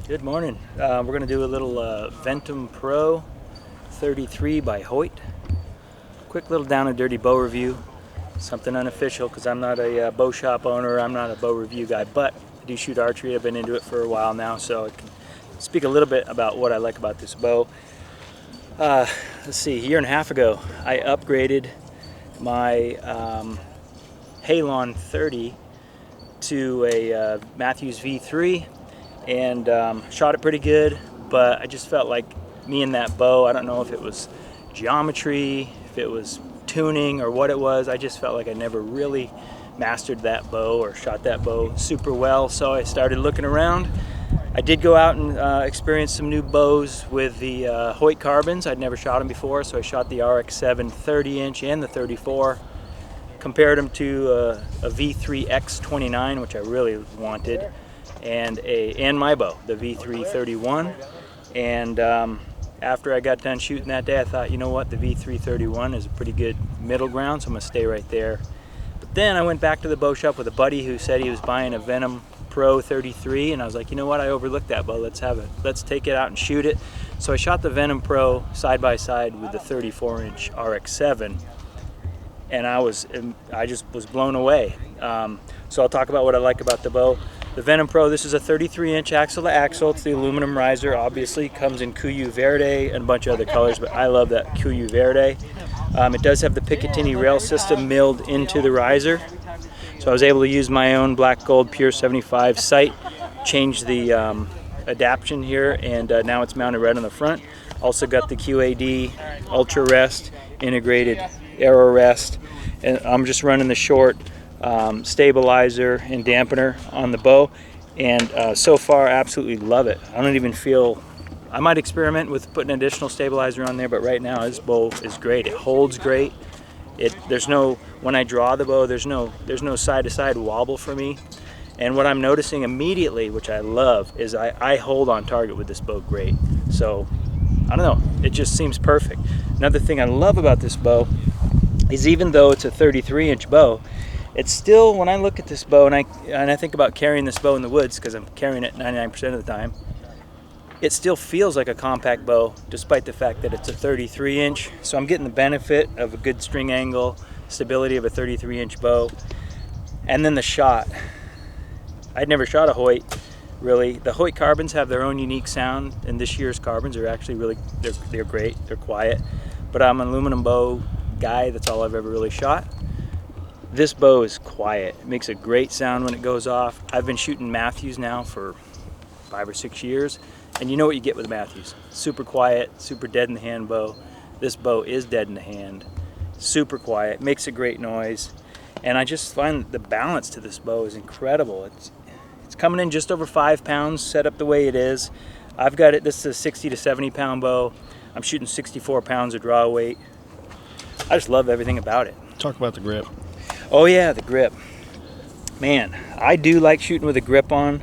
Good morning. We're going to do a little Ventum Pro 33 by Hoyt. Quick little down and dirty bow review. Something unofficial because I'm not a bow shop owner, I'm not a bow review guy, but I do shoot archery. I've been into it for a while now, so I can speak a little bit about what I like about this bow. Let's see, a year and a half ago I upgraded my Halon 30 to a Matthews V3 and shot it pretty good, but I just felt like me and that bow, I don't know if it was geometry, if it was tuning or what it was, I just felt like I never really mastered that bow or shot that bow super well, so I started looking around. I did go out and experience some new bows with the Hoyt carbons. I'd never shot them before, so I shot the RX-7 30-inch and the 34. Compared them to a V3 X29, which I really wanted, and my bow, the V3 31. And after I got done shooting that day, I thought, you know what, the V3 31 is a pretty good middle ground, so I'm gonna stay right there. But then I went back to the bow shop with a buddy who said he was buying a Ventum Pro 33, and I was like, you know what, I overlooked that bow. Let's take it out and shoot it. So I shot the Ventum Pro side by side with the 34-inch RX-7. And I just was blown away. So I'll talk about what I like about the bow. The Ventum Pro, this is a 33-inch axle to axle. It's the aluminum riser, obviously. Comes in Cuyo Verde and a bunch of other colors, but I love that Cuyo Verde. It does have the Picatinny rail system milled into the riser. So I was able to use my own black gold pure 75 sight, change the adaptation here, and now it's mounted right on the front. Also got the QAD Ultra Rest integrated arrow rest, and I'm just running the short stabilizer and dampener on the bow, and so far absolutely love it. I don't even feel, I might experiment with putting an additional stabilizer on there, but right now this bow is great. It holds great. There's no, when I draw the bow, there's no side to side wobble for me. And what I'm noticing immediately, which I love, is I hold on target with this bow great. So I don't know, it just seems perfect. Another thing I love about this bow is, even though it's a 33-inch bow, it's still, when I look at this bow and I think about carrying this bow in the woods, because I'm carrying it 99% of the time, it still feels like a compact bow despite the fact that it's a 33-inch. So I'm getting the benefit of a good string angle, stability of a 33-inch bow, and then the shot. I'd never shot a Hoyt, really. The Hoyt carbons have their own unique sound, and this year's carbons are actually really, they're great, they're quiet. But I'm an aluminum bow guy, that's all I've ever really shot. This bow is quiet. It makes a great sound when it goes off. I've been shooting Matthews now for 5 or 6 years, and you know what you get with Matthews. Super quiet, super dead in the hand bow. This bow is dead in the hand. Super quiet, makes a great noise, and I just find the balance to this bow is incredible. It's coming in just over 5 pounds, set up the way it is. I've got it, this is a 60 to 70 pound bow. I'm shooting 64 pounds of draw weight. I just love everything about it. Talk about the grip. Oh yeah, the grip. Man, I do like shooting with a grip on.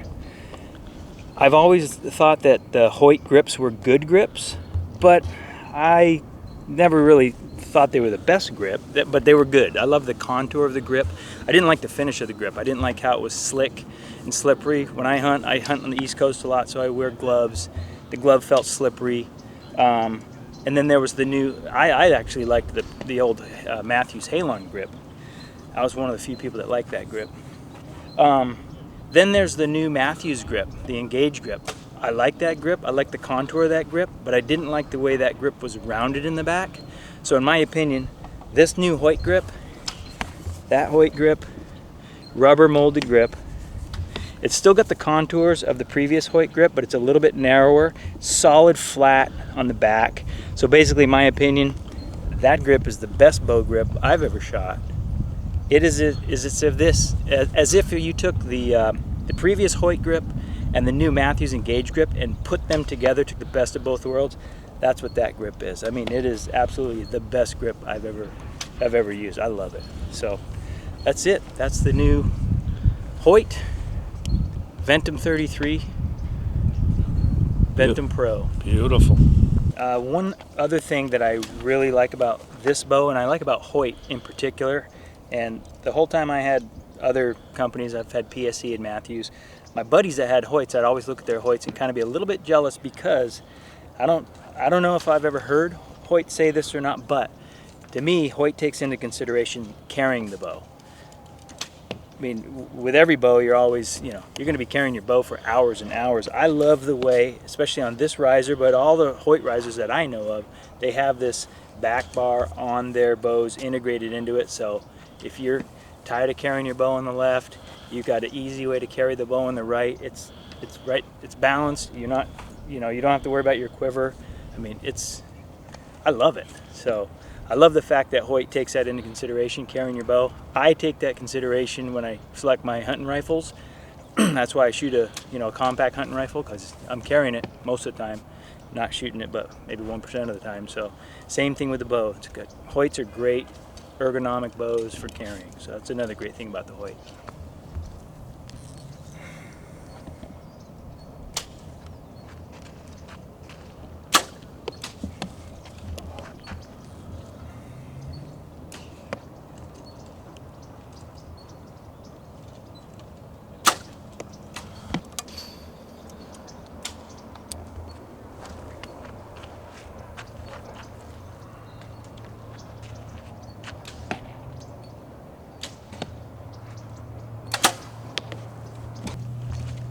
I've always thought that the Hoyt grips were good grips, but I never really thought they were the best grip, but they were good. I love the contour of the grip. I didn't like the finish of the grip. I didn't like how it was slick and slippery. When I hunt on the East Coast a lot, so I wear gloves. The glove felt slippery. And then there was the new, I actually liked the old Matthews Halon grip. I was one of the few people that liked that grip. Then there's the new Matthews grip, the Engage grip. I like that grip, I like the contour of that grip, but I didn't like the way that grip was rounded in the back. So in my opinion, this new Hoyt grip, that Hoyt grip, rubber molded grip, it's still got the contours of the previous Hoyt grip, but it's a little bit narrower, solid flat on the back. So basically, in my opinion, that grip is the best bow grip I've ever shot. It is as if you took the previous Hoyt grip and the new Matthews Engage grip and put them together, took the best of both worlds. That's what that grip is. I mean, it is absolutely the best grip I've ever used. I love it. So that's it. That's the new Hoyt Ventum 33 Ventum Pro. Beautiful. One other thing that I really like about this bow, and I like about Hoyt in particular, and the whole time I had other companies, I've had PSE and Matthews, my buddies that had Hoyts, I'd always look at their Hoyts and kind of be a little bit jealous, because I don't know if I've ever heard Hoyt say this or not, but to me, Hoyt takes into consideration carrying the bow. I mean, with every bow, you're always, you know, you're going to be carrying your bow for hours and hours. I love the way, especially on this riser, but all the Hoyt risers that I know of, they have this back bar on their bows integrated into it. So if you're tired of carrying your bow on the left, you've got an easy way to carry the bow on the right. It's right. It's balanced. You're not, you know, you don't have to worry about your quiver. I mean, I love it. So I love the fact that Hoyt takes that into consideration, carrying your bow. I take that consideration when I select my hunting rifles. That's why I shoot a compact hunting rifle, because I'm carrying it most of the time, not shooting it, but maybe 1% of the time. So same thing with the bow. It's good. Hoyts are great ergonomic bows for carrying. So that's another great thing about the Hoyt.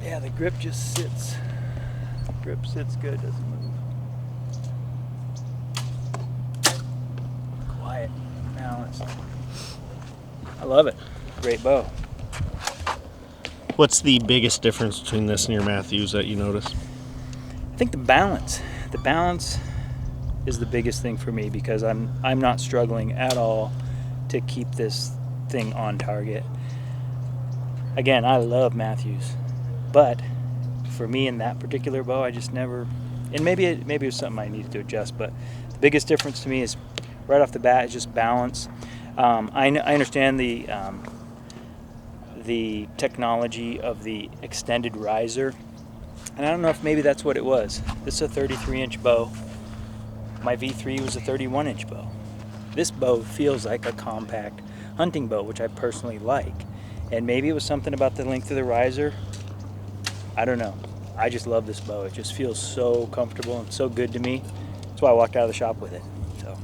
Yeah, the grip just sits. Grip sits good, doesn't move. Quiet, balanced. I love it. Great bow. What's the biggest difference between this and your Matthews that you notice? I think the balance. The balance is the biggest thing for me, because I'm not struggling at all to keep this thing on target. Again, I love Matthews. But for me in that particular bow, I just never, and maybe it was something I needed to adjust, but the biggest difference to me is right off the bat is just balance. I understand the technology of the extended riser, and I don't know if maybe that's what it was. This is a 33-inch bow. My V3 was a 31-inch bow. This bow feels like a compact hunting bow, which I personally like, and maybe it was something about the length of the riser. I don't know. I just love this bow. It just feels so comfortable and so good to me. That's why I walked out of the shop with it. So,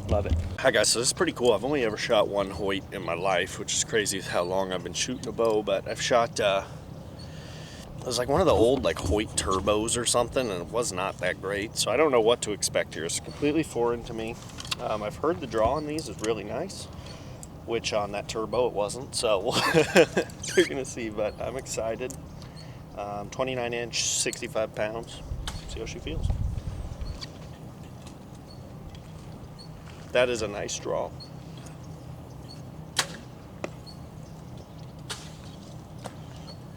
love it. Hi guys, so this is pretty cool. I've only ever shot one Hoyt in my life, which is crazy how long I've been shooting a bow, but I've shot, it was like one of the old like Hoyt turbos or something, and it was not that great. So I don't know what to expect here. It's completely foreign to me. I've heard the draw on these is really nice, which on that turbo it wasn't, so we're gonna see, but I'm excited. 29-inch, 65 pounds. See how she feels. That is a nice draw.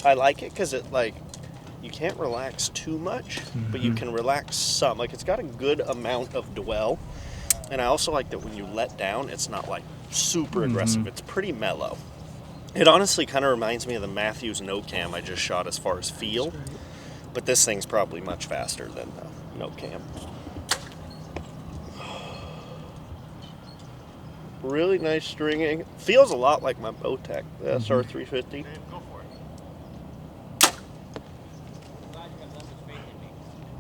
I like it because it, like, you can't relax too much, but you can relax some. Like, it's got a good amount of dwell, and I also like that when you let down, it's not like super aggressive. It's pretty mellow. It honestly kind of reminds me of the Matthews no cam I just shot as far as feel, but this thing's probably much faster than the no cam. Really nice stringing. Feels a lot like my Bowtech, the SR350.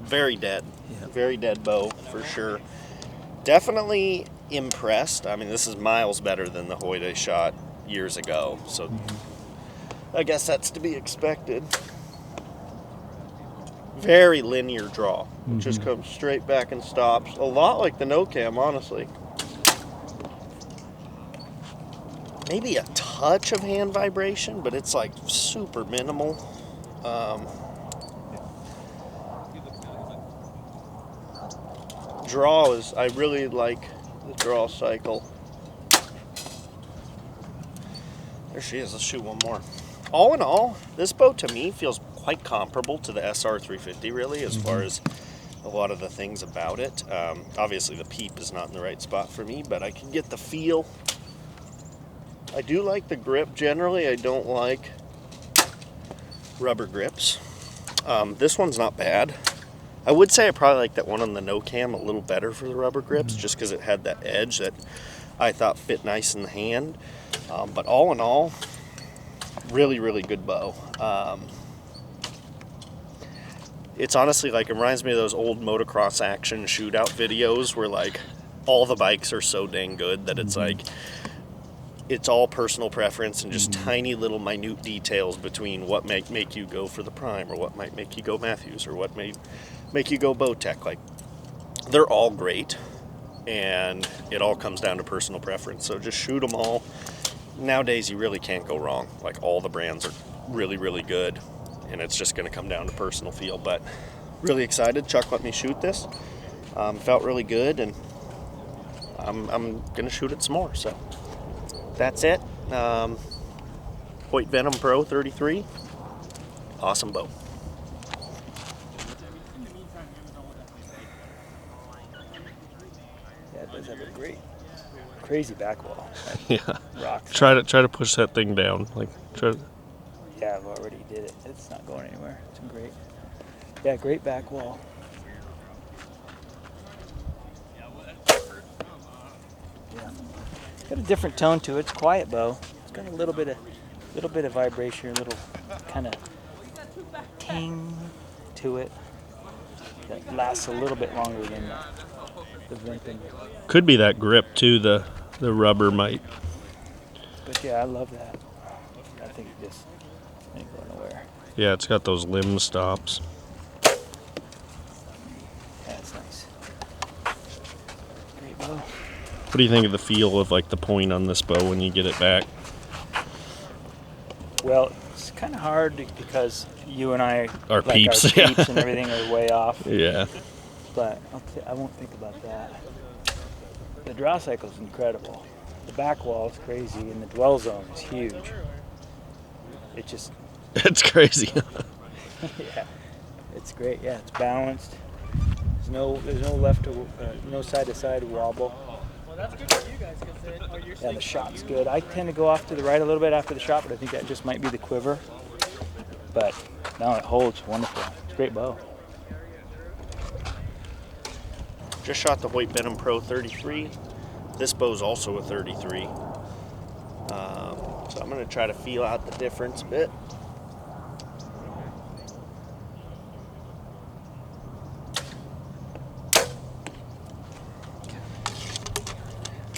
Very dead. Yep. Very dead bow, for sure. Definitely impressed. I mean, this is miles better than the Hoyt I shot years ago, so I guess that's to be expected. Very linear draw. It just comes straight back and stops. A lot like the no cam, honestly. Maybe a touch of hand vibration, but it's like super minimal. Draw is, I really like the draw cycle. There she is. Let's shoot one more. All in all, this bow to me feels quite comparable to the SR350, really, as far as a lot of the things about it. Obviously, the peep is not in the right spot for me, but I can get the feel. I do like the grip. Generally, I don't like rubber grips. This one's not bad. I would say I probably like that one on the no cam a little better for the rubber grips, just because it had that edge that I thought fit nice in the hand. But all in all, Really, really good bow. It's honestly like, it reminds me of those old motocross action shootout videos where like all the bikes are so dang good that it's like, it's all personal preference and just tiny little minute details between what make you go for the Prime, or what might make you go Matthews, or what may make you go Bowtech. Like, they're all great, and it all comes down to personal preference. So just shoot them all. Nowadays, you really can't go wrong. Like, all the brands are really, really good, and it's just going to come down to personal feel. But really excited. Chuck let me shoot this. Felt really good, and I'm going to shoot it some more. So that's it. Hoyt Ventum Pro 33. Awesome bow. Yeah, it does have a great, crazy back wall. Yeah. Rocks. Try to push that thing down. Like, try to... Yeah, I've already did it. It's not going anywhere. It's great. Yeah, great back wall. Yeah. Got a different tone to it. It's a quiet bow. It's got a little bit of vibration, a little kind of ting to it that lasts a little bit longer than the Ventum. Could be that grip too. The rubber might. But yeah, I love that. I think it just ain't going nowhere. Yeah, it's got those limb stops. Yeah, it's nice. Great bow. What do you think of the feel of like the point on this bow when you get it back? Well, it's kind of hard because you and I, Our like peeps, our yeah. peeps and everything are way off. Yeah. But I won't think about that. The draw cycle is incredible. The back wall is crazy, and the dwell zone is huge. It just, It's crazy. yeah, it's great. Yeah, it's balanced. There's no side to side wobble. Well, that's good for you guys because Yeah, the shot's good. I tend to go off to the right a little bit after the shot, but I think that just might be the quiver. But no, it holds wonderful. It's a great bow. Just shot the Hoyt Ventum Pro 33. This bow's also a 33. So I'm going to try to feel out the difference a bit.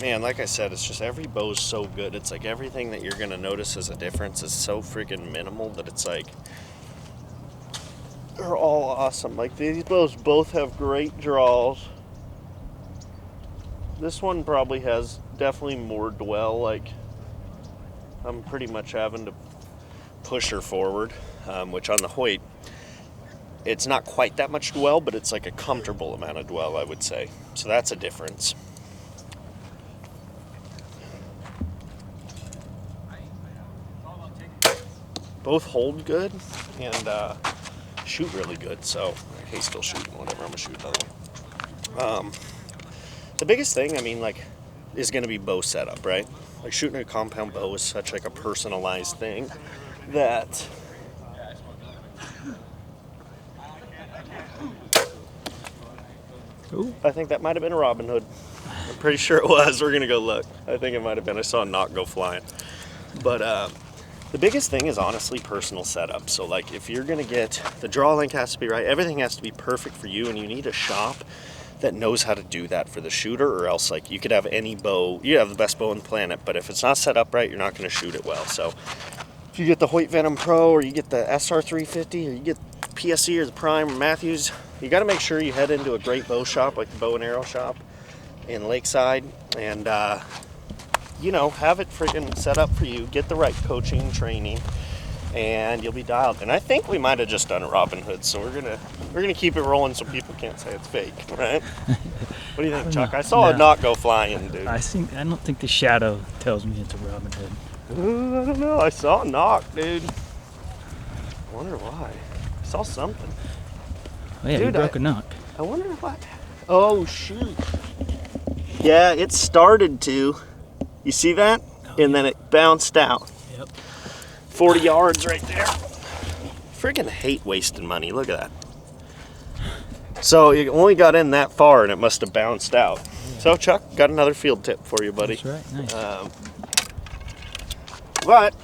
Man, like I said, it's just every bow's so good. It's like everything that you're going to notice as a difference is so freaking minimal that it's like, they're all awesome. Like, these bows both have great draws. This one probably has definitely more dwell. Like, I'm pretty much having to push her forward, which on the Hoyt, it's not quite that much dwell, but it's like a comfortable amount of dwell, I would say. So that's a difference. Both hold good and shoot really good. So, hey, still shooting whatever. I'm gonna shoot another one. The biggest thing, I mean, like, is going to be bow setup, right? Like, shooting a compound bow is such like a personalized thing that Ooh. I think that might have been a Robin Hood. I'm pretty sure it was. We're going to go look. I think it might have been. I saw a knock go flying. But the biggest thing is honestly personal setup. So, like, if you're going to get, the draw length has to be right. Everything has to be perfect for you, and you need a shop that knows how to do that for the shooter, or else, like, you could have any bow, you have the best bow on the planet, but if it's not set up right, you're not going to shoot it well. So if you get the Hoyt Ventum Pro, or you get the SR350, or you get PSE or the Prime or Matthews, you got to make sure you head into a great bow shop, like the Bow and Arrow shop in Lakeside, and you know, have it freaking set up for you, get the right coaching and training, and you'll be dialed. And I think we might have just done a Robin Hood, so we're gonna keep it rolling so people can't say it's fake, right? What do you think, Chuck? I saw a knock go flying, dude. I don't think the shadow tells me it's a Robin Hood. I don't know. I saw a knock, dude. I wonder why. I saw something. Oh yeah, Dude, you broke a knock. I wonder what. Oh shoot. Yeah, it started to. You see that? And then it bounced out. Yep. 40 yards right there. Freaking hate wasting money. Look at that. So you only got in that far and it must have bounced out. Yeah. So Chuck, got another field tip for you, buddy. That's right. Nice. But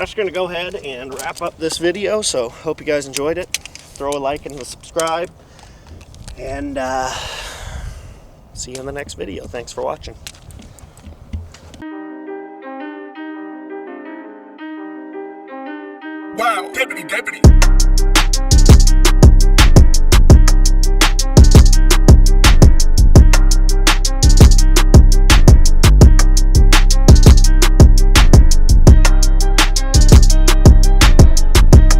that's going to go ahead and wrap up this video. So hope you guys enjoyed it. Throw a like and a subscribe. And see you in the next video. Thanks for watching. Wow, deputy.